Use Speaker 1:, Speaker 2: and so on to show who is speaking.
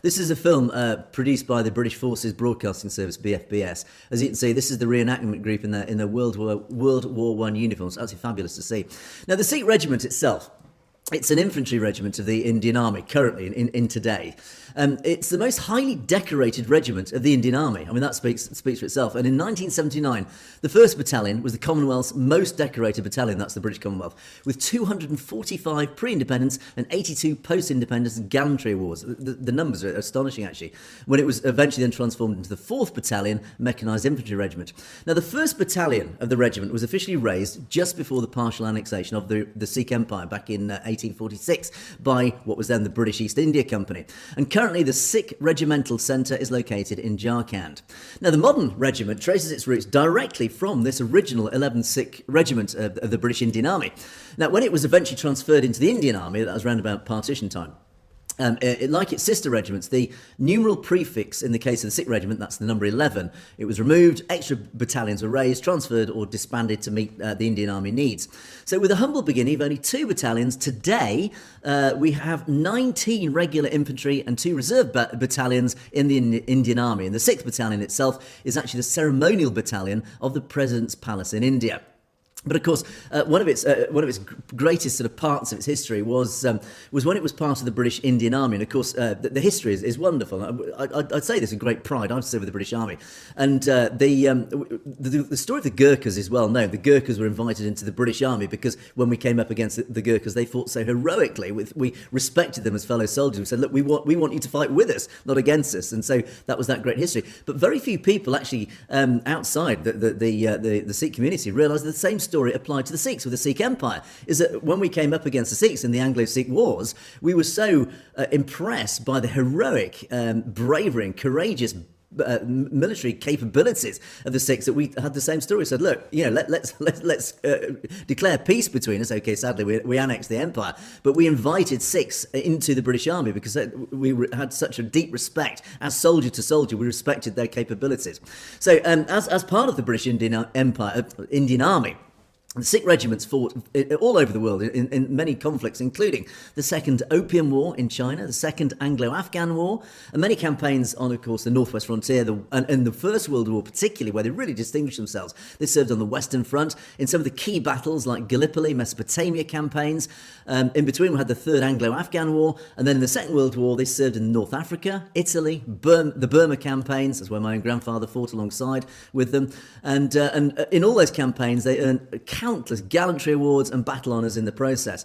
Speaker 1: This is a film produced by the British Forces Broadcasting Service, BFBS. As you can see, this is the re-enactment group in their World War One uniforms. Absolutely fabulous to see. Now, the Sikh regiment itself, it's an infantry regiment of the Indian Army, currently in today. It's the most highly decorated regiment of the Indian Army. I mean, that speaks for itself. And in 1979, the 1st Battalion was the Commonwealth's most decorated battalion, that's the British Commonwealth, with 245 pre-independence and 82 post-independence gallantry awards. The numbers are astonishing, actually, when it was eventually then transformed into the 4th Battalion Mechanised Infantry Regiment. Now, the 1st Battalion of the regiment was officially raised just before the partial annexation of the Sikh Empire back in 1846 by what was then the British East India Company. And currently the Sikh Regimental Centre is located in Jharkhand. Now, the modern regiment traces its roots directly from this original 11th Sikh Regiment of the British Indian Army. Now, when it was eventually transferred into the Indian Army, that was around about partition time, like its sister regiments, the numeral prefix in the case of the Sikh regiment, that's the number 11, it was removed, extra battalions were raised, transferred or disbanded to meet the Indian Army needs. So with a humble beginning of only 2 battalions, today we have 19 regular infantry and 2 reserve battalions in the Indian Army. And the 6th Battalion itself is actually the ceremonial battalion of the President's Palace in India. But of course, one of its greatest sort of parts of its history was when it was part of the British Indian Army. And of course, the history is wonderful. I'd say this with great pride. I've served with the British Army, and the story of the Gurkhas is well known. The Gurkhas were invited into the British Army because when we came up against the Gurkhas, they fought so heroically. We respected them as fellow soldiers. We said, look, we want you to fight with us, not against us. And so that was that great history. But very few people actually outside the Sikh community realised that the same story applied to the Sikhs with the Sikh Empire. Is that when we came up against the Sikhs in the Anglo-Sikh Wars, we were so impressed by the heroic bravery and courageous military capabilities of the Sikhs that we had the same story. Said, look, let's declare peace between us. Okay, sadly we annexed the empire, but we invited Sikhs into the British Army because we had such a deep respect as soldier to soldier. We respected their capabilities. So as part of the British Indian Empire, Indian Army, the Sikh regiments fought all over the world in many conflicts, including the Second Opium War in China, the Second Anglo-Afghan War, and many campaigns on, of course, the Northwest Frontier, and the First World War particularly, where they really distinguished themselves. They served on the Western Front in some of the key battles like Gallipoli, Mesopotamia campaigns. In between, we had the Third Anglo-Afghan War, and then in the Second World War, they served in North Africa, Italy, the Burma campaigns. That's where my own grandfather fought alongside with them. And in all those campaigns, they earned countless gallantry awards and battle honours in the process.